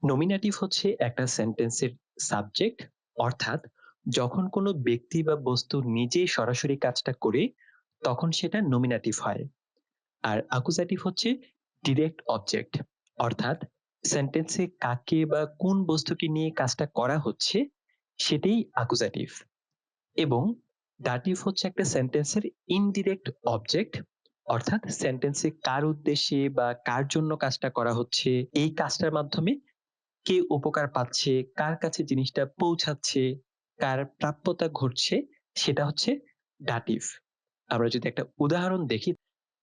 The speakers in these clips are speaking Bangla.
নমিনেটিভ হচ্ছে একটা সেন্টেন্সের সাবজেক্ট, অর্থাৎ যখন কোনো ব্যক্তি বা বস্তু নিজেই সরাসরি কাজটা করে তখন সেটা নমিনেটিভ হয়। আর অ্যাকুজাটিভ হচ্ছে ডিরেক্ট অবজেক্ট, অর্থাৎ সেন্টেন্সে কাকে বা কোন বস্তুকে নিয়ে কাজটা করা হচ্ছে সেটাই অ্যাকুজাটিভ। এবং দাটিভ হচ্ছে একটা সেন্টেন্সের ইনডিরেক্ট অবজেক্ট, অর্থাৎ সেন্টেন্সে কার উদ্দেশ্যে বা কার জন্য কাজটা করা হচ্ছে, এই কাজটার মাধ্যমে কে উপকার পাচ্ছে, কার কাছে জিনিসটা পৌঁছাচ্ছে, কার প্রাপ্যতা ঘটছে, সেটা হচ্ছে দাটিভ। আমরা যদি একটা উদাহরণ দেখি,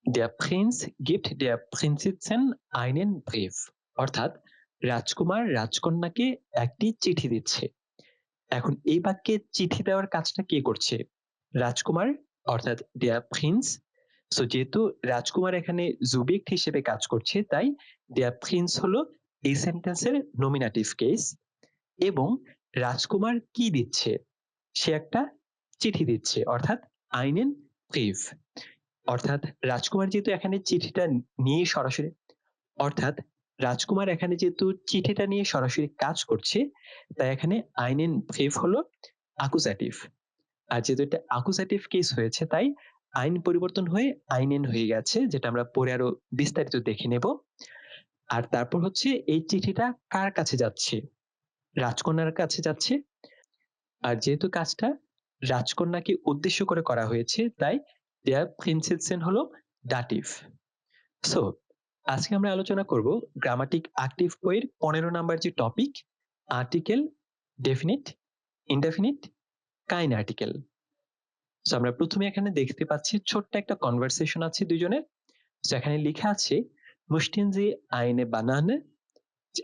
Der Prinz gibt der Prinzessin einen Brief, অর্থাৎ রাজকুমার রাজকন্যাকে একটি চিঠি দিচ্ছে। এখন এই বাক্যে চিঠি দেওয়ার কাজটা কে করছে? রাজকুমার, অর্থাৎ der Prinz। সো যেহেতু রাজকুমার এখানে জুবিক্ট হিসেবে কাজ করছে, তাই der Prinz হলো এই সেন্টেন্সের নমিনেটিভ কেস। এবং রাজকুমার কি দিচ্ছে? সে একটা চিঠি দিচ্ছে, অর্থাৎ einen Brief। অর্থাৎ রাজকুমার যেহেতু এখানে চিঠিটা নিয়ে সরাসরি, অর্থাৎ রাজকুমার এখানে যেহেতু চিঠিটা নিয়ে সরাসরি কাজ করছে, তাই এখানে আইনেন ব্রিফ হলো অ্যাকুজাটিভ। আর যেহেতু এটা অ্যাকুজাটিভ কেস হয়েছে, তাই আইন পরিবর্তন হয়ে আইনেন হয়ে গেছে, যেটা আমরা পরে আরো বিস্তারিত দেখে নেব। আর তারপর হচ্ছে এই চিঠিটা কার কাছে যাচ্ছে? রাজকন্যার কাছে যাচ্ছে। আর যেহেতু কাজটা রাজকন্যাকে উদ্দেশ্য করে করা হয়েছে, তাই দেয়ার প্রিন্সেসেন হলো দাটিভ। সো আজকে আমরা আলোচনা করব গ্রামাটিক অ্যাক্টিভ বইয়ের 15 নাম্বার যে টপিক, আর্টিকেল, ডেফিনিট, ইনডেফিনিট, কাইন আর্টিকেল। সো আমরা প্রথমে এখানে দেখতে পাচ্ছি ছোট্ট একটা কনভারসেশন আছে দুইজনের। সো এখানে লেখা আছে, মুশটিন জি আইনে বানানে,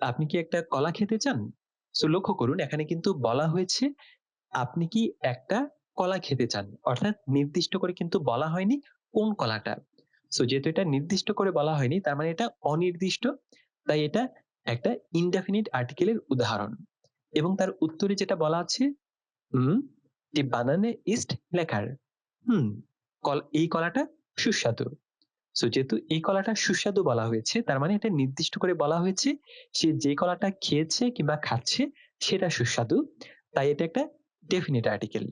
আপনি কি একটা কলা খেতে চান? সো লক্ষ্য করুন, এখানে কিন্তু বলা হয়েছে আপনি কি একটা কলা খেতে চান, অর্থাৎ নির্দিষ্ট করে কিন্তু বলা হয়নি কোন কলাটা। সো যেহেতু এটা নির্দিষ্ট করে বলা হয়নি, তার মানে এটা অনির্দিষ্ট, তাই এটা একটা ইনডেফিনিট আর্টিকেলের উদাহরণ। এবং তার উত্তরে যেটা বলা আছে, হুম দি বানানে ইস্ট লেকার, হুম এই কলাটা সুস্বাদু। সো যেহেতু এই কলাটা সুস্বাদু বলা হয়েছে, তার মানে এটা নির্দিষ্ট করে বলা হয়েছে সে যে কলাটা খেয়েছে কিংবা খাচ্ছে সেটা সুস্বাদু, তাই এটা একটা ডেফিনিট আর্টিকেল।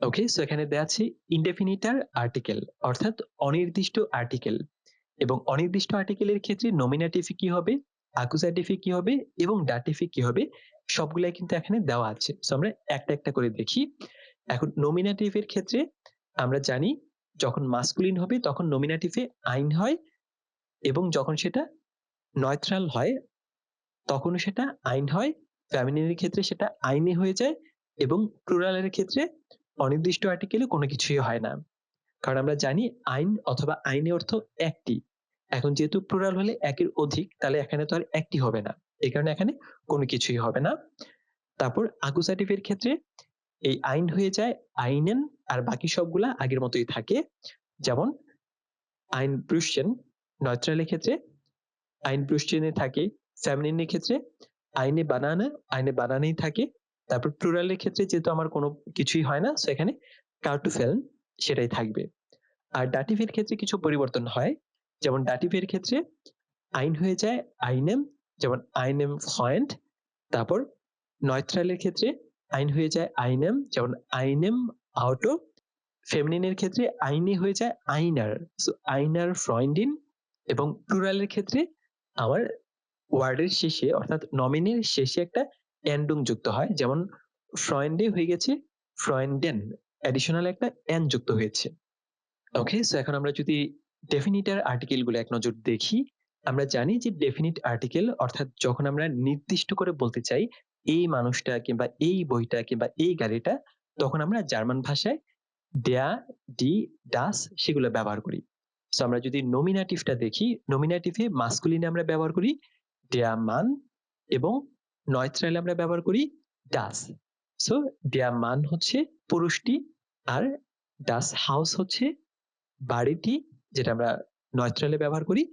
ওকে, সো এখানে দেয়া আছে ইনডেফিনিটার আর্টিকেল, অর্থাৎ অনির্দিষ্ট আর্টিকেল। এবং অনির্দিষ্ট আর্টিকেলের ক্ষেত্রে নমিনেটিভ কি হবে, অ্যাকুজাটিভ কি হবে এবং ডাটিভ কি হবে, সবগুলাই কিন্তু এখানে দেওয়া আছে। সো আমরা একটা একটা করে দেখি। এখন নমিনেটিভ এর ক্ষেত্রে আমরা জানি যখন মাস্কুলিন হবে তখন নমিনেটিভে আইন হয়, এবং যখন সেটা নয়ট্রাল হয় তখনও সেটা আইন হয়। ফেমিনিনের ক্ষেত্রে সেটা আইনে হয়ে যায়, এবং প্লুরালের ক্ষেত্রে অনির্দিষ্ট আর্টিকেলে কোনো কিছুই হয় না। কারণ আমরা জানি আইন অথবা আইনে অর্থ একটি। এখন যেহেতু প্লুরাল হলে একের অধিক, তাহলে এখানে তো আর একটি হবে না, এই কারণে এখানে কোনো কিছুই হবে না। তারপর অ্যাকুজাটিভের ক্ষেত্রে এই আইন হয়ে যায় আইনেন, আর বাকি সবগুলা আগের মতোই থাকে। যেমন আইন ব্রুশ্চেন, নয়ট্রালের ক্ষেত্রে আইন ব্রুশ্চেনে থাকে, ফেমিনিনের ক্ষেত্রে আইনে বানানেই থাকে। তারপর প্লুরালের ক্ষেত্রে যেহেতু আমার কোনো কিছুই হয় না, সো এখানে কার্টুফেলন সেটাই থাকবে। আর ডাটিভের ক্ষেত্রে কিছু পরিবর্তন হয়, যেমন ডাটিভের ক্ষেত্রে আইন হয়ে যায় আইনেম, যেমন আইনেম ফ্রয়েন্ড। তারপর নয়ট্রালের ক্ষেত্রে আইন হয়ে যায় আইনেম, যেমন আইনেম আউটো। ফেমিনিনের ক্ষেত্রে আইনে হয়ে যায় আইনার, সো আইনার ফ্রয়েন্ডিন। এবং প্লুরালের ক্ষেত্রে আমার ওয়ার্ডের শেষে, অর্থাৎ নমিনের শেষে একটা এন্ডুং যুক্ত হয়, যেমন ফ্রয়েন্ডে হয়ে গেছে ফ্রয়েন্ডেন, অ্যাডিশনাল একটা এন যুক্ত হয়েছে। ওকে, সো এখন আমরা যদি ডেফিনিটার আর্টিকেল গুলো এক নজর দেখি, আমরা জানি যে ডেফিনিট আর্টিকেল অর্থাৎ যখন আমরা নির্দিষ্ট করে বলতে চাই এই মানুষটা কিংবা এই বইটা কিংবা এই গাড়িটা, তখন আমরা জার্মান ভাষায় দেয়া, ডি, ডাস সেগুলো ব্যবহার করি। সো আমরা যদি নমিনেটিভটা দেখি, নমিনেটিভে মাস্কুলিনে আমরা ব্যবহার করি দেয়া মান, এবং নয়ট্রালে আমরা ব্যবহার করি ডাস। সো দেয়া মান হচ্ছে পুরুষটি, আর ডাস হাউস হচ্ছে বাড়িটি, যেটা আমরা নয়ট্রালে ব্যবহার করি।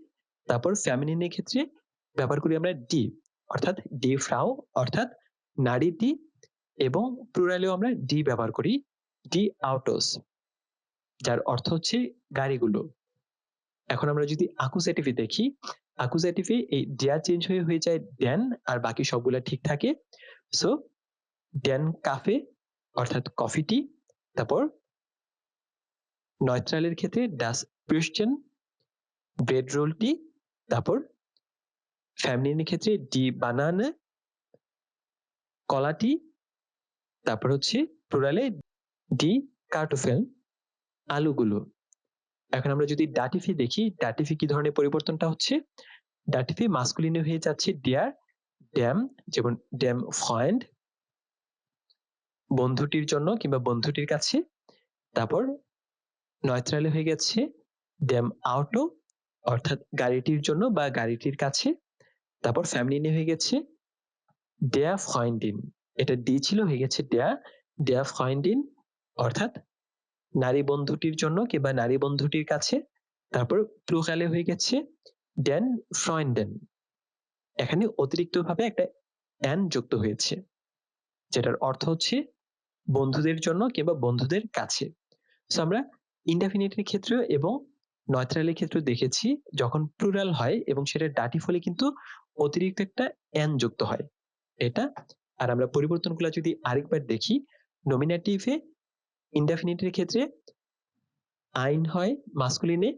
তারপর ফেমিনিনের ক্ষেত্রে ব্যবহার করি আমরা ডি, অর্থাৎ ডি ফ্রাউ, অর্থাৎ নারীটি। এবং প্লুরালেও আমরা ডি ব্যবহার করি, ডি আউটোস, যার অর্থ হচ্ছে গাড়িগুলো। এখন আমরা যদি অ্যাকুজাটিভে দেখি, অ্যাকুজেটিভে এই der চেঞ্জ হয়ে যায় den, আর বাকি সবগুলা ঠিক থাকে। সো den কাফে অর্থাৎ কফিটি। তারপর নয়ট্রালের ক্ষেত্রে das Brötchen, ব্রেড রোলটি। তারপর ফ্যামিলিনের ক্ষেত্রে die Banane, কলাটি। তারপর হচ্ছে প্লুরালে die Kartoffeln, আলুগুলো। এখন আমরা যদি ডাটিফি দেখি, ডাটিফি কি ধরনের পরিবর্তনটা হচ্ছে, ডাটিফি মাস্কুলিনে হয়ে যাচ্ছে der, dem, যেমন dem Freund, বন্ধুটির জন্য কিংবা বন্ধুটির কাছে। তারপর নয়ট্রালে হয়ে গেছে dem Auto, অর্থাৎ গাড়িটির জন্য বা গাড়িটির কাছে। তারপর ফ্যামিলিনে হয়ে গেছে der Freundin, এটা ডি ছিল, হয়ে গেছে der Freundin, অর্থাৎ নারী বন্ধুটির জন্য কিংবা নারী বন্ধুটির কাছে। তারপর প্লুরালে হয়ে গেছে den Freunden, এখানে অতিরিক্তভাবে একটা অ্যান যুক্ত হয়েছে, যেটার অর্থ হচ্ছে বন্ধুদের জন্য কিংবা বন্ধুদের কাছে। সো আমরা ইনডেফিনিটের ক্ষেত্রে এবং নয়ট্রালের ক্ষেত্রে দেখেছি যখন প্লুরাল হয় এবং সেটা ডাটিভ হলে কিন্তু অতিরিক্ত একটা অ্যান যুক্ত হয়, এটা। আর আমরা পরিবর্তনগুলো যদি আরেকবার দেখি, নমিনেটিভে ইনডেফিনিটের ক্ষেত্রে আইন হয় মাস্কুলিনে,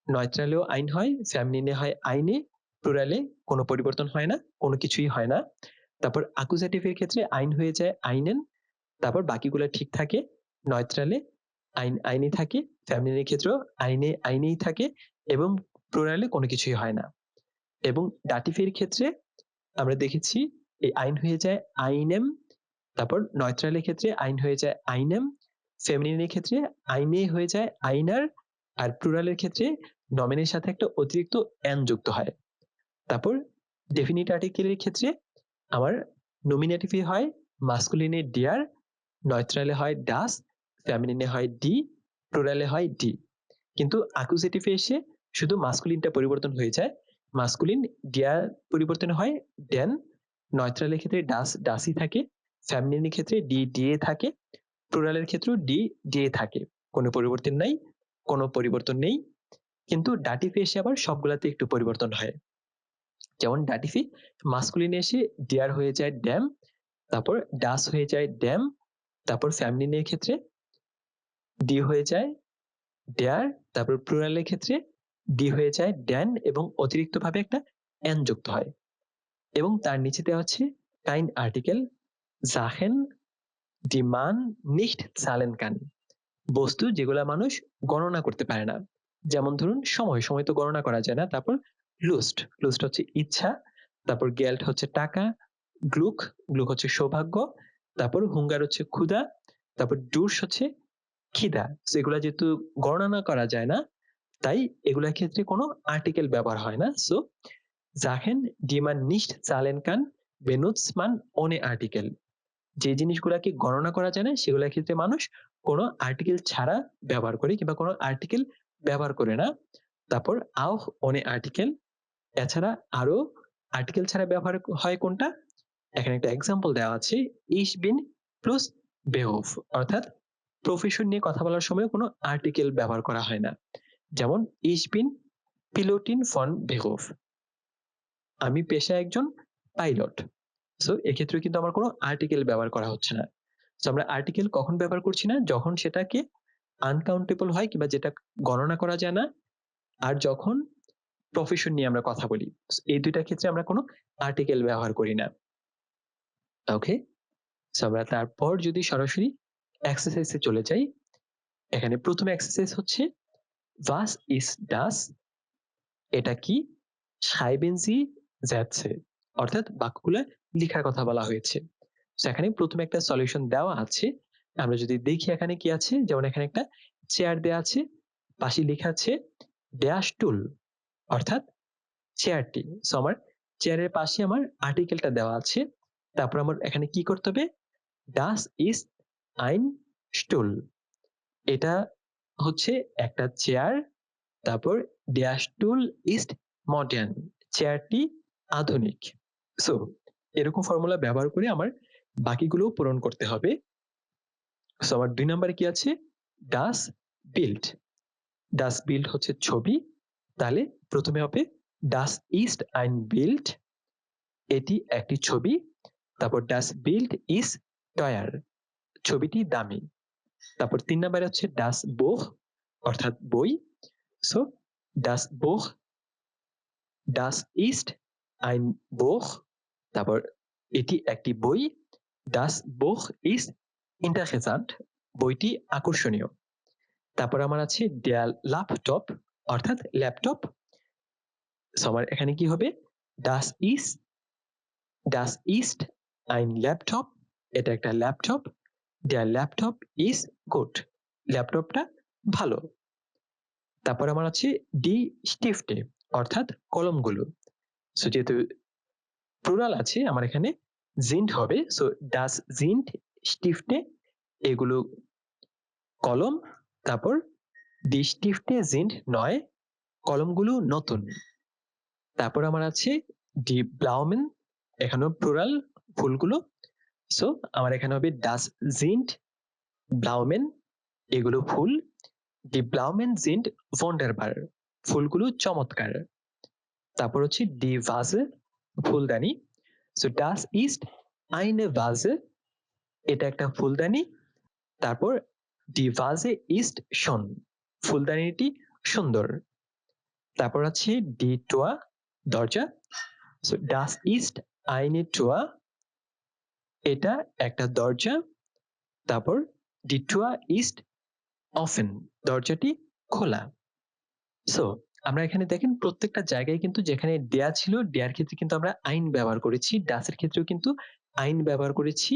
নয়ট্রালেও আইন হয়, ফেমিনিনে হয় আইনে, প্লুরালে কোনো পরিবর্তন হয় না, কোনো কিছুই হয় না। তারপর অ্যাকুজেটিভের ক্ষেত্রে আইন হয়ে যায় আইনেন, তারপর বাকিগুলো ঠিক থাকে। নয়ট্রালে আইন আইনে থাকে, ফেমিনিনের ক্ষেত্রেও আইনে আইনেই থাকে, এবং প্লুরালে কোনো কিছুই হয় না। এবং ডাটিভের ক্ষেত্রে আমরা দেখেছি এই আইন হয়ে যায় আইনেম, তারপর নয়ট্রালের ক্ষেত্রে আইন হয়ে যায় আইনেম, ফেমিনিনের ক্ষেত্রে আইনে হয়ে যায় আইনার, আর প্লুরালের ক্ষেত্রে নমিনের সাথে একটা অতিরিক্ত এন যুক্ত হয়। তারপর ডেফিনিট আর্টিকেলের ক্ষেত্রে আমার নমিনেটিভে হয় মাস্কুলিনে ডিয়ার, নয়ট্রালে হয় ডাস, ফেমিনিনে হয় ডি, প্লুরালে হয় ডি। কিন্তু অ্যাকুজেটিভে এসে শুধু মাস্কুলিনটা পরিবর্তন হয়ে যায়, মাস্কুলিন ডিয়ার পরিবর্তন হয় ডেন, নয়ট্রালের ক্ষেত্রে ডাস ডাসই থাকে, ফেমিনিনের ক্ষেত্রে ডি ডিএ থাকে, প্লুরালের ক্ষেত্রেও ডি ডিএ থাকে, কোনো পরিবর্তন নাই, কোনো পরিবর্তন নেই। কিন্তু ডাটিফে এসে আবার সবগুলাতে একটু পরিবর্তন হয়, যেমন ডাটিফি মাস্কুলিনে এসে ডিয়ার হয়ে যায় ড্যাম, তারপর ডাস হয়ে যায় ড্যাম, তারপর ফেমিনিনের ক্ষেত্রে ডি হয়ে যায় ডেয়ার, তারপর প্লুরালের ক্ষেত্রে ডি হয়ে যায় ড্যান, এবং অতিরিক্তভাবে একটা এন যুক্ত হয়। এবং তার নিচে দেওয়া হচ্ছে কাইন article জাহেন die man nicht zahlen kann, বস্তু যেগুলা মানুষ গণনা করতে পারে না। যেমন ধরুন সময়, সময় তো গণনা করা যায় না। তারপর লুস্ট, লুস্ট হচ্ছে ইচ্ছা, তারপর গেল্ট হচ্ছে টাকা, গ্লুক, গ্লুক হচ্ছে সৌভাগ্য, তারপর হুঙ্গার হচ্ছে ক্ষুধা, তারপর ডুর্স হচ্ছে খিদা। এগুলা যেহেতু গণনা করা যায় না, তাই এগুলোর ক্ষেত্রে কোনো আর্টিকেল ব্যবহার হয় না। সো জাহেন die man nicht zahlen kann benutzt man ohne Artikel, যে জিনিসগুলাকে গণনা করা যায় না সেগুলোর ক্ষেত্রে মানুষ কোনো আর্টিকেল ছাড়া ব্যবহার করে কিংবা কোনো আর্টিকেল ব্যবহার করে না। তারপর আও অনে আর্টিকেল, এছাড়া আরো আর্টিকেল ছাড়া ব্যবহার হয় কোনটা, এখানে একটা এক্সাম্পল দেওয়া আছে, ইশ বিন প্লাস বেহফ, অর্থাৎ প্রফেশন নিয়ে কথা বলার সময় কোনো আর্টিকেল ব্যবহার করা হয় না। যেমন ইশ বিন পিলোটিন ফন বেহফ, আমি পেশায় একজন পাইলট। সো এক্ষেত্রে কিন্তু আমার কোনো আর্টিকেল ব্যবহার করা হচ্ছে না। সো আমরা আর্টিকেল কখন ব্যবহার করছি না, যখন সেটাকে আনকাউন্টেবল হয় কিংবা যেটা গণনা করা যায় না, আর যখন প্রফেশন নিয়ে আমরা কথা বলি, এই দুইটা ক্ষেত্রে আমরা কোনো আর্টিকেল ব্যবহার করি না। ওকে, সো আমরা তারপর যদি সরাসরি এক্সারসাইজে চলে যাই, এখানে প্রথম এক্সারসাইজ হচ্ছে was ist das, এটা কি, schreiben Sie Sätze, অর্থাৎ বাক্যগুলো লেখার কথা বলা হয়েছে। এখানে প্রথমে একটা সলিউশন দেওয়া আছে, আমরা যদি দেখি এখানে কি আছে, যেমন এখানে একটা চেয়ার দেওয়া আছে, পাশে লেখা আছে ড্যাশ টুল, অর্থাৎ চেয়ারটি। সো আমার চেয়ারের পাশে আমার আর্টিকেলটা দেওয়া আছে, তারপর আমার এখানে কি করতে হবে, ডাস ইজ আইন স্টুল, এটা হচ্ছে একটা চেয়ার, তারপর ড্যাশ টুল ইজ মডার্ন, চেয়ারটি আধুনিক। সো এরকম ফর্মুলা ব্যবহার করে আমার বাকিগুলো পূরণ করতে হবে। সো আমার 2 নম্বরে কি আছে, ডাস বিল্ড, ডাস বিল্ড হচ্ছে ছবি, তাহলে প্রথমে হবে ডাস ইস্ট ein Bild, এটি একটি ছবি। তারপর ডাস বিল্ড ইজ টয়ার, ছবিটি দামি। তারপর 3 নম্বরে হচ্ছে ডাস বুখ, অর্থাৎ বই। সো ডাস বুখ, ডাস ইস্ট ein Buch, তারপর এটি একটি বই। ডাস বুখ ইজ ইন্টারেসান্ট, বইটি আকর্ষণীয়। তারপর আমার আছে der ল্যাপটপ, অর্থাৎ ল্যাপটপ। সো আমার এখানে কি হবে, ডাস ইস্ট ein ল্যাপটপ, এটা একটা laptop. der laptop is good, ল্যাপটপটা ভালো। তারপর আমার আছে ডি স্টিফটে, অর্থাৎ কলমগুলো। সো যেহেতু প্লুরাল আছে আমার এখানে জিন্ট হবে। সো ডাস জিন্ট স্টিফটে, এগুলো কলম। তারপর ডি স্টিফটে জিন্ট নয়, কলমগুলো নতুন। তারপর আমার আছে ডি ব্লাউমেন, এখানেও প্লুরাল, ফুলগুলো। সো আমার এখানে হবে ডাস জিন্ট ব্লাউমেন, এগুলো ফুল। ডি ব্লাউমেন জিন্ট ওয়ান্ডারবার, ফুলগুলো চমৎকার। তারপর হচ্ছে ডি ভাজে, ফুলদানি। সো ডাস ইস্ট eine Vase, এটা একটা ফুলদানি। তারপর ডি ভাজে ইস্ট শন, ফুলদানিটি সুন্দর। তারপর আছে ডি টোয়া, দরজা। সো ডাস ইস্ট eine Tor, এটা একটা দরজা। তারপর ডি টোয়া ইস্ট অফেন, দরজাটি খোলা। সো আমরা এখানে দেখেন প্রত্যেকটা জায়গায় কিন্তু যেখানে দেয়া ছিল, দেয়ার ক্ষেত্রে কিন্তু আমরা আইন ব্যবহার করেছি। ডাসের ক্ষেত্রেও কিন্তু আইন ব্যবহার করেছি।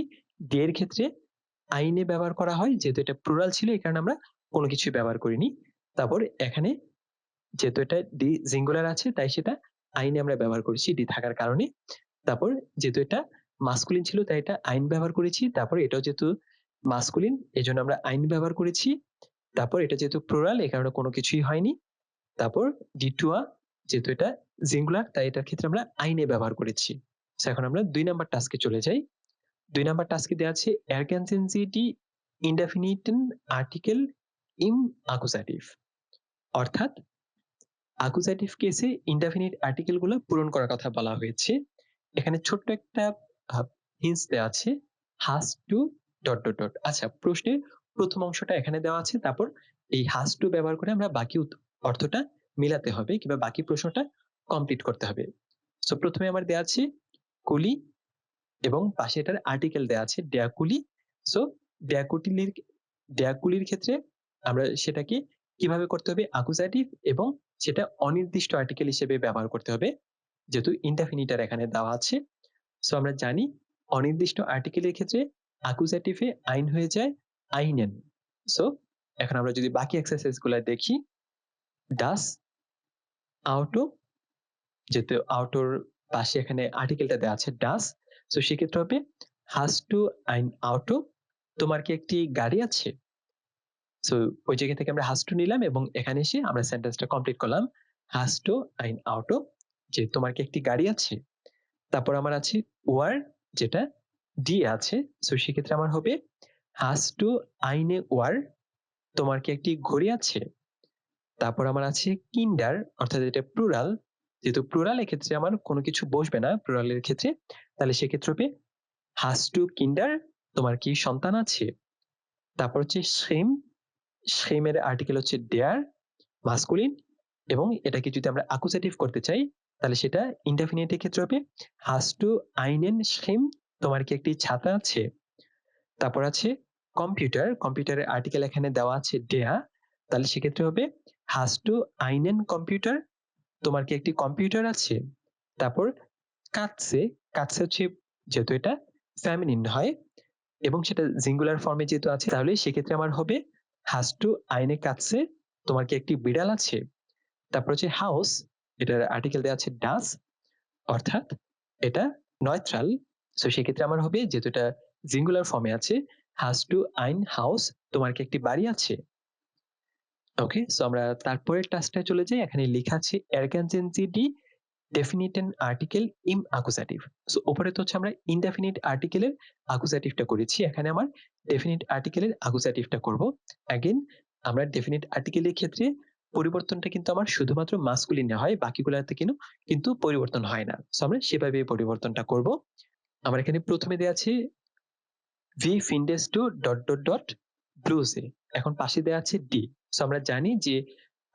ডি এর ক্ষেত্রে আইনে ব্যবহার করা হয়, যেহেতু এটা প্লুরাল ছিল এই কারণে আমরা কোনো কিছু ব্যবহার করিনি। তারপর এখানে যেহেতু এটা ডি সিঙ্গুলার আছে তাই সেটা আইনে আমরা ব্যবহার করেছি ডি থাকার কারণে। তারপর যেহেতু এটা মাস্কুলিন ছিল তাই এটা আইন ব্যবহার করেছি। তারপর এটাও যেহেতু মাস্কুলিন এজন্য আমরা আইন ব্যবহার করেছি। তারপর এটা যেহেতু প্লুরাল এই কারণে কোনো কিছুই হয়নি। তারপর ডি টুয়া, যেহেতু এটা সিঙ্গুলার তাই এটার ক্ষেত্রে আমরা আইনে ব্যবহার করেছি। সো এখন আমরা 2 নাম্বার টাস্কে চলে যাই। 2 নাম্বার টাস্কে দেওয়া আছে ergänzen Sie die indefiniten Artikel im Akkusativ, অর্থাৎ অ্যাকুজাটিভ কেসে ইনডেফিনিট আর্টিকেল গুলো পূরণ করার কথা বলা হয়েছে। এখানে ছোট্ট একটা হিন্টস দেওয়া আছে, has to ... আচ্ছা, প্রশ্নের প্রথম অংশটা এখানে দেওয়া আছে, তারপর এই has to ব্যবহার করে আমরা বাকি অর্থটা মিলাতে হবে কিংবা বাকি প্রশ্নটা কমপ্লিট করতে হবে। সো প্রথমে আমার দেওয়া আছে কুলি এবং পাশে এটার আর্টিকেল দেওয়া আছে ড্যাকুলি। সো ড্যাকুলির ক্ষেত্রে আমরা সেটাকে কিভাবে করতে হবে, অ্যাকুজাটিভ, এবং সেটা অনির্দিষ্ট আর্টিকেল হিসেবে ব্যবহার করতে হবে যেহেতু ইনডেফিনিটার এখানে দেওয়া আছে। সো আমরা জানি অনির্দিষ্ট আর্টিকেলের ক্ষেত্রে অ্যাকুজাটিভে আইন হয়ে যায় আইনেন। সো এখন আমরা যদি বাকি এক্সারসাইজ গুলা দেখি, ডাস আউটো, যেহেতু আউটোর পাশে এখানে আর্টিকেলটা দেওয়া আছে ডাস, সো সেক্ষেত্রে হবে hast du ein Auto, তোমার কি একটি গাড়ি আছে। সো ওই জায়গা থেকে আমরা hast du নিলাম এবং এখানে এসে আমরা সেন্টেন্সটা কমপ্লিট করলাম, hast du ein Auto, যে তোমার কি একটি গাড়ি আছে। তারপর আমার আছে ওয়ার, যেটা ডি আছে, সো সেক্ষেত্রে আমার হবে hast du eine Uhr, তোমার কি একটি ঘড়ি আছে। তারপর আমার আছে কিন্ডার, অর্থাৎ এটা প্লুরাল, যেহেতু প্লুরাল এক্ষেত্রে আমার কোনো কিছু বসবে না প্লুরালের ক্ষেত্রে, তাহলে সেক্ষেত্রে হবে hast du Kinder, তোমার কি সন্তান আছে। তারপর হচ্ছে শ্রেম, শ্রেমের আর্টিকেল হচ্ছে দেয়ার, মাস্কুলিন, এবং এটাকে যদি আমরা অ্যাকুজাটিভ করতে চাই তাহলে সেটা ইনডেফিনিটের ক্ষেত্রে হবে hast du einen Schirm, তোমার কি একটি ছাতা আছে। তারপর আছে কম্পিউটার, কম্পিউটারের আর্টিকেল এখানে দেওয়া আছে দেয়া, তাহলে সেক্ষেত্রে হবে hast du einen Computer, তোমার কি একটি কম্পিউটার আছে। তারপর কাটছে, কাটছে হচ্ছে যেহেতু এটা ফেমিনিন হয় এবং সেটা সিঙ্গুলার ফর্মে যেহেতু আছে তাহলে সেক্ষেত্রে আমার হবে hast du eine Katze, তোমার কি একটি বিড়াল আছে। তারপর হচ্ছে হাউস, এটার আর্টিকেল দেওয়া আছে ডাস, অর্থাৎ এটা নয়ট্রাল। সো সেক্ষেত্রে আমার হবে যেহেতু এটা সিঙ্গুলার ফর্মে আছে hast du ein Haus, তোমার কি একটি বাড়ি আছে। ওকে, সো আমরা তারপরের টাস্কটা চলে যাই। এখানে লেখা আছে ergänzen Sie die definiten Artikel im Akkusativ। So উপরে তো হচ্ছে আমরা ইনডেফিনিট আর্টিকেলের অ্যাকুজাটিভটা করেছি, এখানে আমার ডেফিনিট আর্টিকেলের অ্যাকুজাটিভটা করব। अगेन আমরা ডেফিনিট আর্টিকেলের ক্ষেত্রে পরিবর্তনটা কিন্তু আমার শুধুমাত্র মাস্কুলিনে হয়, বাকিগুলাতে কিন্তু পরিবর্তন হয় না। সো আমরা সেভাবে পরিবর্তনটা করব। আমার এখানে প্রথমে দেয়া আছে ভি ফিন্ডেস টু ব্লুজে। এখন পাশে দেয়া আছে ডি। সো আমরা জানি যে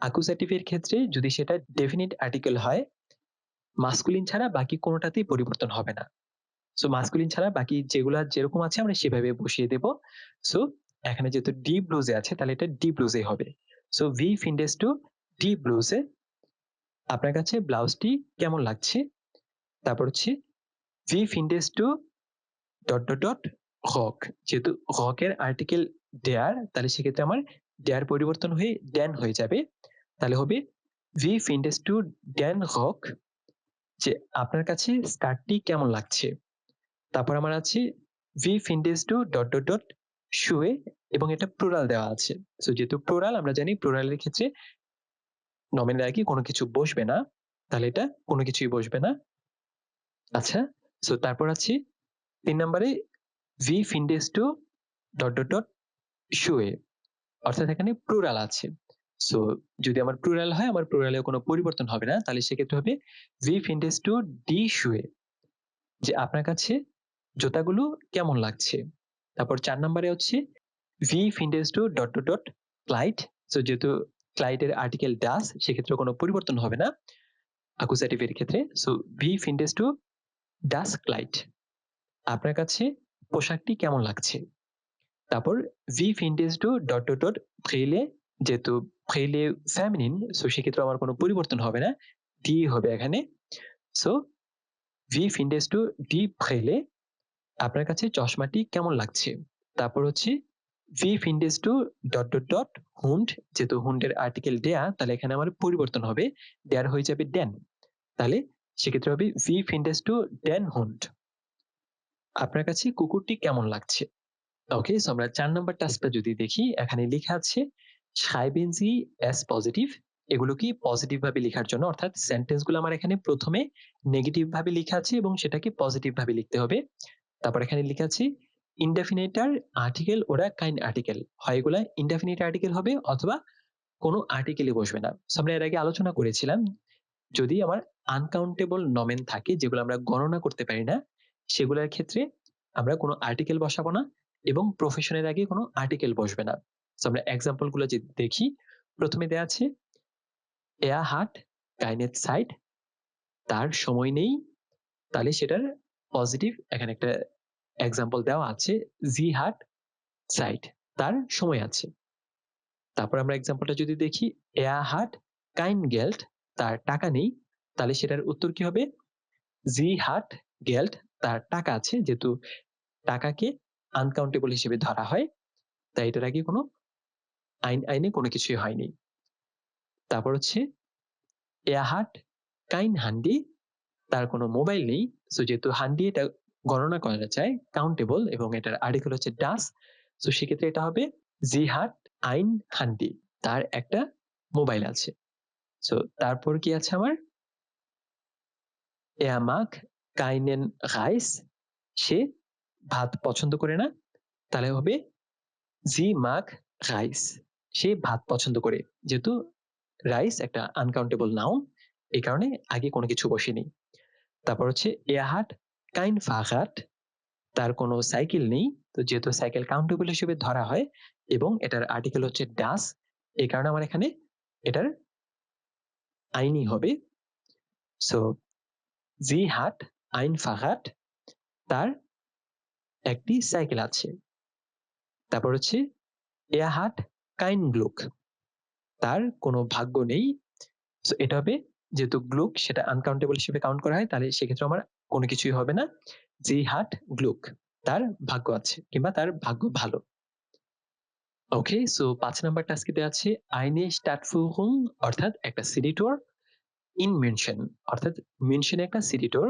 অ্যাকুজাটিভ এর ক্ষেত্রে যদি সেটা ডেফিনিট আর্টিকেল হয়, মাস্কুলিন ছাড়া বাকি কোনোটাতেই পরিবর্তন হবে না। সো মাস্কুলিন ছাড়া বাকি যেগুলা যেরকম আছে আমরা সেভাবে বসিয়ে দেব। সো এখানে যেহেতু ডি ব্লুজে আছে তাহলে এটা ডি ব্লুজে হবে। সো ভি ফিন্ডেস টু ডি ব্লুজে। আপনার কাছে ব্লাউজটি কেমন লাগছে? তারপর হচ্ছে ভি ফিন্ডেস টু রক। যেহেতু রকের আর্টিকেল ডেয়ার, তাহলে সেক্ষেত্রে আমার ডেয়ার পরিবর্তন হয়ে ড্যান হয়ে যাবে। তাহলে হবে ভি ফিন্ডেস টু ড্যান রক, যে আপনার কাছে স্কার্টটি কেমন লাগছে। তারপর আমার আছে ভি ফিন্ডেস টু শুয়ে, এবং এটা প্লুরাল দেওয়া আছে। সো যেহেতু প্লুরাল, আমরা জানি প্লুরালের ক্ষেত্রে নমিনাল আগে কোনো কিছু বসবে না, তাহলে এটা কোনো কিছুই বসবে না। আচ্ছা, সো তারপর আছে 3 নম্বরে ভি ফিন্ডেস টু শুয়ে, অর্থাৎ এখানে প্লুরাল আছে। সো যদি আমার প্লুরাল হয়, আমার প্লুরালে কোনো পরিবর্তন হবে না, তাহলে সেক্ষেত্রে হবে ভি ফিন্ডেস টু ডি শুয়ে, যে আপনার কাছে জুতাগুলো কেমন লাগছে। তারপর 4 নম্বরে হচ্ছে ভি ফিন্ডেস টু ক্লাইড। সো যেহেতু ক্লাইডের আর্টিকেল ডাস, সেক্ষেত্রে কোনো পরিবর্তন হবে না অ্যাকুজাটিভ এর ক্ষেত্রে। সো ভি ফিন্ডেস টু ডাস ক্লাইড, আপনার কাছে পোশাকটি কেমন লাগছে। তারপর ভি ফিন্ডেস টু ফ্রেলে, যেহেতু ফ্রেলে ফেমিনিন, সো সেক্ষেত্রে আমার কোনো পরিবর্তন হবে না, ডি হবে এখানে। সো ভি ফিন্ডেস টু ডি ফ্রেলে, আপনার কাছে চশমাটি কেমন লাগছে। তারপর হচ্ছে ভি ফিন্ডেস টু হুন্ড, যেহেতু হুন্ডের আর্টিকেল ডেয়া, তাহলে এখানে আমার পরিবর্তন হবে, ডেয়ার হয়ে যাবে ড্যান, তাহলে সেক্ষেত্রে হবে ভি ফিন্ডেস টু ড্যান হুন্ড, আপনার কাছে কুকুরটি কেমন লাগছে। ওকে, সো আমরা 4 নম্বর টাস্কটা যদি দেখি, এখানে লেখা আছে schreiben Sie es পজিটিভ। এগুলো কি পজিটিভ ভাবে লেখার জন্য, অর্থাৎ সেন্টেন্সগুলো আমার এখানে প্রথমে নেগেটিভ ভাবে লেখা আছে এবং সেটাকে পজিটিভ ভাবে লিখতে হবে। তারপর এখানে লেখা আছে ইনডেফিনিটার আর্টিকেল ওরা কাইন্ড আর্টিকেল, হয় এগুলা ইনডেফিনিট আর্টিকেল হবে অথবা কোনো আর্টিকেলই বসবে না। সো আমরা এর আগে আলোচনা করেছিলাম, যদি আমার আনকাউন্টেবল নমেন থাকে যেগুলো আমরা গণনা করতে পারি না, সেগুলোর ক্ষেত্রে আমরা কোনো আর্টিকেল বসাবো না এবং প্রফেশনের আগে কোনো আর্টিকেল বসবে না। সো আমরা এক্সাম্পল গুলো যদি দেখি, প্রথমে দেয়া আছে এয়া হাট কাইনেট সাইড, তার সময় নেই, তাহলে সেটার পজিটিভ এখানে একটা এক্সাম্পল দেওয়া আছে, জি হাট সাইড, তার সময় আছে। তারপর আমরা এক্সাম্পলটা যদি দেখি, এয়া হাট কাইন গেল্ট, তার টাকা নেই, তাহলে সেটার উত্তর কি হবে, জি হাট গেল্ট, তার টাকা আছে। যেহেতু টাকাকে আনকাউন্টেবল হিসেবে ধরা হয়, তাই এটার আগে কোনো আইনে কোনো কিছুই হয়নি। তারপর হচ্ছে এয়া হাট কাইন হান্ডি, তার কোনো মোবাইল নেই। সো যেহেতু হান্ডি এটা গণনা করা যায় কাউন্টেবল এবং এটার আর্টিকেল হচ্ছে ডাস, সো সেক্ষেত্রে এটা হবে জি হাট আইন হান্ডি, তার একটা মোবাইল আছে। সো তারপর কি আছে আমার, এয়া মাক কাইনেন রাইস, সে ভাত পছন্দ করে না, তাহলে হবে জি মাক রাইস, সে ভাত পছন্দ করে। যেহেতু রাইস একটা আনকাউন্টেবল নাউন, এই কারণে আগে কোনো কিছু বসেনি। তারপর হচ্ছে এয়াহাট কাইন ফাহাট, তার কোনো সাইকেল নেই। তো যেহেতু সাইকেল কাউন্টেবল হিসেবে ধরা হয় এবং এটার আর্টিকেল হচ্ছে ডাস, এই কারণে আমার এখানে এটার আইনি হবে। সো জি হাট আইন ফাহাট, তার একটি সাইকেল আছে। তারপর হচ্ছে এয়াহাট কাইন গ্লুক, তার কোনো ভাগ্য নেই। সো এটা হবে, যেহেতু গ্লুক সেটা আনকাউন্টেবল হিসেবে কাউন্ট করা হয়, তাহলে সেক্ষেত্রে আমার কোনো কিছুই হবে না, জি হাট গ্লুক, তার ভাগ্য আছে কিংবা তার ভাগ্য ভালো। ওকে, সো 5 নাম্বার টাস্কে দেওয়া আছে আইনে স্টাডফুহুং, অর্থাৎ একটা সিডিটোর ইন মেনশন, অর্থাৎ মেনশনে একটা সিডিটোর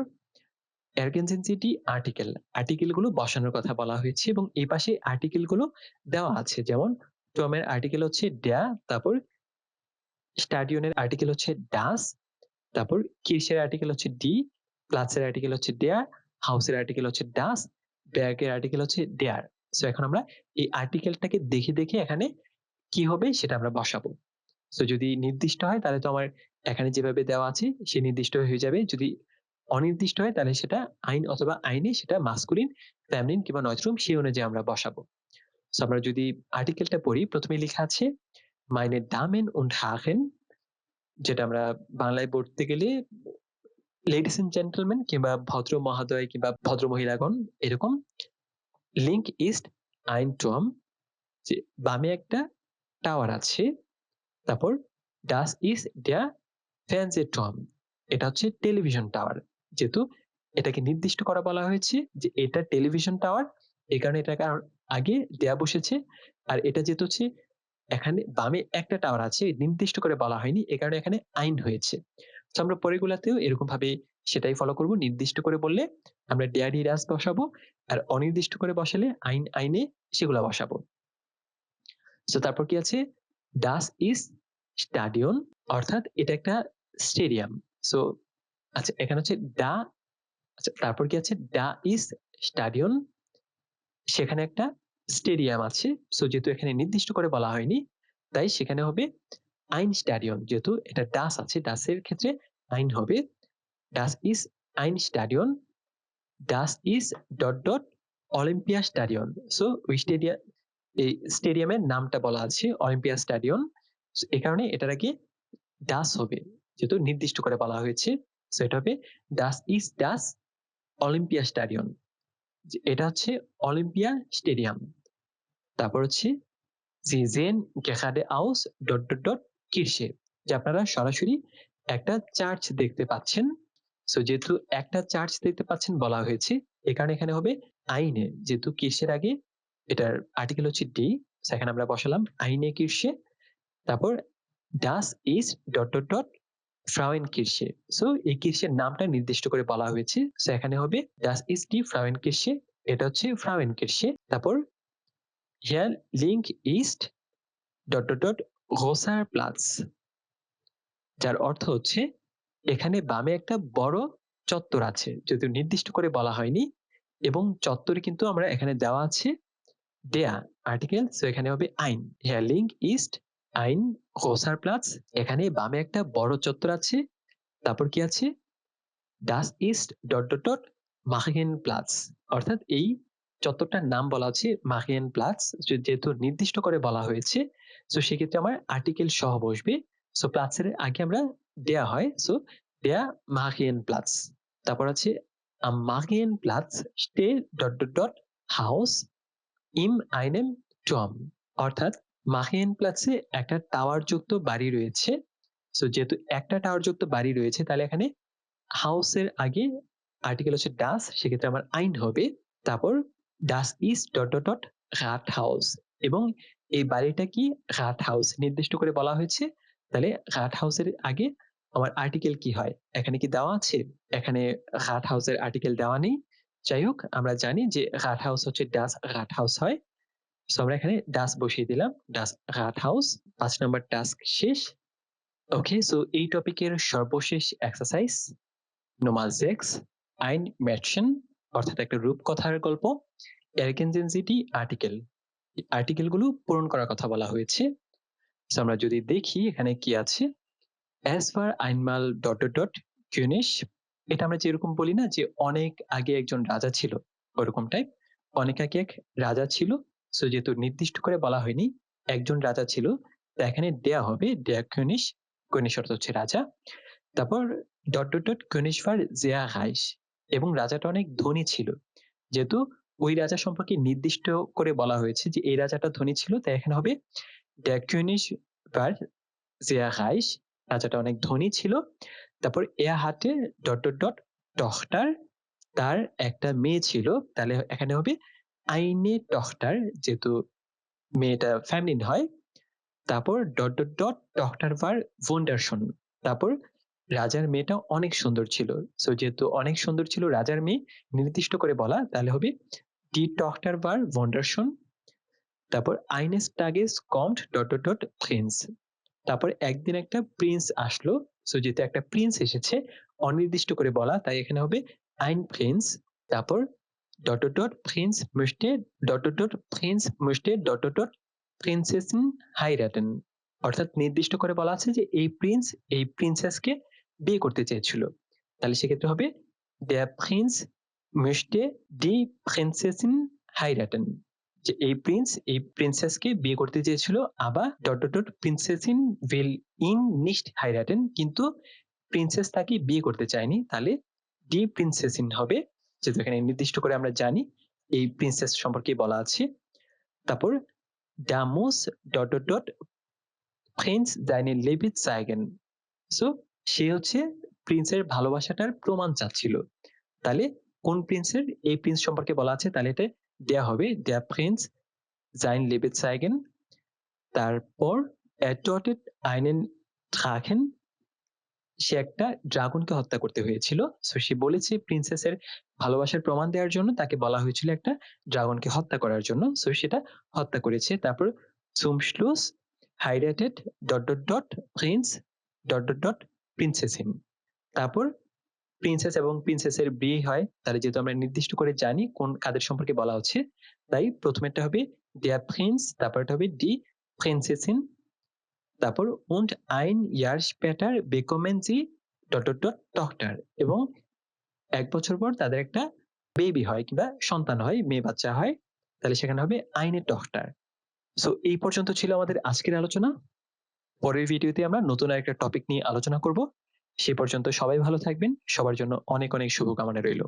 এরগেনজেন্সিটি আর্টিকেল, আর্টিকেল গুলো বসানোর কথা বলা হয়েছে এবং এই পাশে আর্টিকেল গুলো দেওয়া আছে, যেমন টমের আর্টিকেল হচ্ছে ড্যা, তারপর স্টাডিয়নের আর্টিকেল হচ্ছে ডাস, তারপর কির্সের আর্টিকেল হচ্ছে ডি, প্লাসের আর্টিকেল হচ্ছে ডেয়ার, হাউসের আর্টিকেল হচ্ছে ডাস, ব্যাগের আর্টিকেল হচ্ছে ডেয়ার। সো এখন আমরা এই আর্টিকেলটাকে দেখে দেখে এখানে কি হবে সেটা আমরা বসাবো। সো যদি নির্দিষ্ট হয় তাহলে তো আমার এখানে যেভাবে দেওয়া আছে সে নির্দিষ্ট হয়ে যাবে। যদি অনির্দিষ্ট হয় তাহলে সেটা আইন অথবা আইনে সেটা মাস্কুলিন, ফেমিনিন কিংবা নয়থ্রুম সেই অনুযায়ী আমরা বসাবো। সো আমরা যদি আর্টিকেলটা পড়ি, প্রথমে লেখা আছে meine Damen und Herren, যেটা আমরা বাংলায় পড়তে গেলে লেডিস এন্ড জেন্টলম্যান কিংবা ভদ্র মহোদয় কিংবা ভদ্র মহিলাগণ এরকম। লিঙ্ক ইস্ট আইন টম, যে বামে একটা টাওয়ার আছে। তারপর ডাস ইস ডেয়ার ফ্যানজেটম, এটা হচ্ছে টেলিভিশন টাওয়ার। যেহেতু এটাকে নির্দিষ্ট করা বলা হয়েছে যে এটা টেলিভিশন টাওয়ার, এই কারণে এটাকে আগে দেয়া বসেছে। আর এটা যেহেতু হচ্ছে এখানে বামে একটা টাওয়ার আছে, নির্দিষ্ট করে বলা হয়নি, এ কারণে এখানে আইন হয়েছে। তো আমরা পরেরগুলাতেও এরকম ভাবে সেটাই ফলো করব। নির্দিষ্ট করে বললে আমরা ডেয়ারি রাস বসাবো, আর অনির্দিষ্ট করে বসালে আইন আইনে সেগুলা বসাবো। তো তারপর কি আছে, ডাস ইস স্টাডিয়ন, অর্থাৎ এটা একটা স্টেডিয়াম। সো আচ্ছা, এখানে হচ্ছে ডা, আচ্ছা তারপর কি আছে, ডা ইস স্টাডিয়ন, সেখানে একটা স্টেডিয়াম আছে। সো যেহেতু এখানে নির্দিষ্ট করে বলা হয়নি তাই সেখানে হবে আইন স্টাডিয়ন। যেহেতু এটা ডাস আছে, ডাসের ক্ষেত্রে আইন হবে ডাস ইস আইন স্টাডিয়ন, ডাস ইস ডট ডট অলিম্পিয়া স্টাডিয়ন। সো ওই স্টেডিয়াম, এই স্টেডিয়ামের নামটা বলা আছে অলিম্পিয়া স্টাডিয়ন, এই কারণে এটার আগে ডাস হবে, যেহেতু নির্দিষ্ট করে বলা হয়েছে। সো এটা হবে ডাস ইস ডাস অলিম্পিয়া স্টাডিয়ন, এটা হচ্ছে অলিম্পিয়া স্টেডিয়াম। তারপর হচ্ছে জি জেন গেখাডে আউস ডট ডট ডট কিরসে, যে আপনারা সরাসরি একটা চার্চ দেখতে পাচ্ছেন। সো যেহেতু একটা চার্চ দেখতে পাচ্ছেন বলা হয়েছে, এ কারণে এখানে হবে আইনে, যেহেতু কিরসের আগে এটার আর্টিকেল হচ্ছে ডি, সেখানে আমরা বসালাম আইনে কিরসে। তারপর ডাস ইস ডট ডট ডট ফ্রাউয়েন কিরসে। সো এই কিরসের নামটা নির্দিষ্ট করে বলা হয়েছে, সো এখানে হবে ডাস ইস ডি ফ্রাউয়েন কিরসে, এটা হচ্ছে ফ্রাউয়েন কিরসে। তারপর হিয়ার লিঙ্ক ইস্ট ডট ডট ডট রোসার প্লাস, যার অর্থ হচ্ছে এখানে বামে একটা বড় চত্বর আছে, যদিও নির্দিষ্ট করে বলা হয়নি, এবং চত্বরে কিন্তু আমরা এখানে দেওয়া আছে দেয়া আর্টিকেল, সো এখানে হবে আইন। হিয়ার লিঙ্ক ইস্ট আইন রোসার প্লাস, এখানে বামে একটা বড় চত্বর আছে। তারপর কি আছে, ডাস ইস্ট ডট ডট ডট মাহিয়েন প্লাস, অর্থাৎ এই চত্বরটার নাম বলা আছে মাহিয়েন প্লাস, যেহেতু নির্দিষ্ট করে বলা হয়েছে। সো সেক্ষেত্রে আমার আর্টিকেল সহ বসবে। সো প্লাসের আগে আমরা দেয়া হয়, সো দেয়া মাহিয়েন প্লাস। তারপর আছে মাহিয়েন প্লাস স্টে ডট ডট ডট হাউস ইম আইনেম টম, অর্থাৎ মাহিয়েন প্লাসে একটা টাওয়ার যুক্ত বাড়ি রয়েছে। সো যেহেতু একটা টাওয়ার যুক্ত বাড়ি রয়েছে তাহলে এখানে হাউসের আগে আর্টিকেল হচ্ছে ডাস, সেক্ষেত্রে আমার আইন হবে। তারপর ডাস ইস ডট ডট ডট রাট হাউস, এবং এই বাড়িটা কি রাট হাউস নির্দিষ্ট করে বলা হয়েছে, তাহলে রাট হাউসের আগে আমার আর্টিকেল কি হয়, এখানে কি দেওয়া আছে, এখানে রাট হাউসের আর্টিকেল দেওয়া নেই। যাই হোক, আমরা জানি যে রাট হাউস হচ্ছে ডাস রাট হাউস হয়। সো আমরা এখানে ডাস বসিয়ে দিলাম, ডাস রাট হাউস। 5 নম্বর টাস্ক শেষ। ওকে, সো এই টপিকের সর্বশেষ এক্সারসাইজ নোমাল 6 আইন ম্যাটশন, অর্থাৎ একটা রূপকথার গল্প। এরকেনজেন্সিটি আর্টিকেল, আর্টিকেলগুলো পূরণ করার কথা বলা হয়েছে। সো আমরা যদি দেখি এখানে কি আছে, অ্যাজ পার আইনমাল ডট ডট ডট কিউনিশ, এটা আমরা যেরকম বলি না যে অনেক আগে একজন রাজা ছিল, ওরকম টাইপ। অনেক আগে এক রাজা ছিল। সো যেহেতু নির্দিষ্ট করে বলা হয়নি একজন রাজা ছিল, তা এখানে দেয়া হবে দেয়া কিউনিশ, কিউনিশ অর্থ হচ্ছে রাজা। তারপর ডট ডট ডট কনিষ্ফার জেয়া হাইস, এবং রাজাটা অনেক ধনী ছিল। যেহেতু ওই রাজা সম্পর্কে নির্দিষ্ট করে বলা হয়েছে যে এই রাজাটা ধনী ছিল, তাই এখানে হবে ড্যার কনিশ ভার জেয়া হাইস, রাজাটা অনেক ধনী ছিল। তারপর এয়া হাতে ডট ডট ডট টহটার, তার একটা মেয়ে ছিল, তাহলে এখানে হবে আইনে টহটার, যেহেতু মেয়েটা ফ্যামিলিন হয়। তারপর ডট ডট ডট টহটার ভার ভন্ডারসন, তারপর রাজার মেয়েটা অনেক সুন্দর ছিল। সো যেহেতু অনেক সুন্দর ছিল রাজার মেয়ে নির্দিষ্ট করে বলা, তাহলে হবে ডি টহটার বার ভন্ডারসন। তারপর আইনেস টাগেস কমড ডট ডট ডট প্রিন্স, তারপর একদিন একটা প্রিন্স আসলো। সো যেহেতু একটা প্রিন্স এসেছে অনির্দিষ্ট করে বলা, তাই এখানে হবে আইন প্রিন্স। তারপর ডট ডট ডট প্রিন্স মুস্টে ডট ডট ডট প্রিন্স মুস্টে ডট ডট ডট প্রিন্সেসন হাইরাটেন, অর্থাৎ নির্দিষ্ট করে বলা আছে যে এই প্রিন্স এই প্রিন্সেসকে বিয়ে করতে চেয়েছিল। তাহলে সেক্ষেত্রে হবে der Prinz möchte die Prinzessin heiraten। যে এই প্রিন্স এই প্রিন্সেসকে বিয়ে করতে চেয়েছিল, আবার প্রিন্সেসিন will ihn nicht heiraten, কিন্তু প্রিন্সেস তাকে বিয়ে করতে চায়নি। তাহলে ডি প্রিন্সেসিন হবে, যেহেতু এখানে নির্দিষ্ট করে আমরা জানি এই প্রিন্সেস সম্পর্কে বলা আছে। তারপর ডামোস প্রিন্স seine Liebe zeigen। সো সে হচ্ছে প্রিন্সের ভালোবাসাটার প্রমাণ চাচ্ছিল। তাহলে কোন প্রিন্সের এই প্রিন্স সম্পর্কে বলা আছে, তাহলে এটা দেয়া হবে der Prinz sein Liebe zeigen। তারপর er tötet einen Drachen, সে একটা ড্রাগনকে হত্যা করতে হয়েছিল। সো সে বলেছে প্রিন্সেসের ভালোবাসার প্রমাণ দেওয়ার জন্য তাকে বলা হয়েছিল একটা ড্রাগনকে হত্যা করার জন্য। সো সেটা হত্যা করেছে। তারপর zum Schluss heiratet Prinz Prinzessin। তারপর প্রিন্সেস এবং প্রিন্সেসের বিয়ে হয়। তাহলে যেহেতু আমরা নির্দিষ্ট করে জানি কোন কাদের সম্পর্কে বলা হচ্ছে, তাই প্রথমেরটা হবে der Prinz, তারপরটা হবে die Prinzessin। তারপর und ein Jahr später bekommen sie Tochter, এবং ১ বছর পর তাদের একটা বেবি হয় কিংবা সন্তান হয়, মেয়ে বাচ্চা হয়। তাহলে সেখানে হবে eine Tochter। সো এই পর্যন্ত ছিল আমাদের আজকের আলোচনা। পরের ভিডিওতে আমরা নতুন আরেকটা টপিক নিয়ে আলোচনা করব। সে পর্যন্ত সবাই ভালো থাকবেন। সবার জন্য অনেক অনেক শুভকামনা রইল।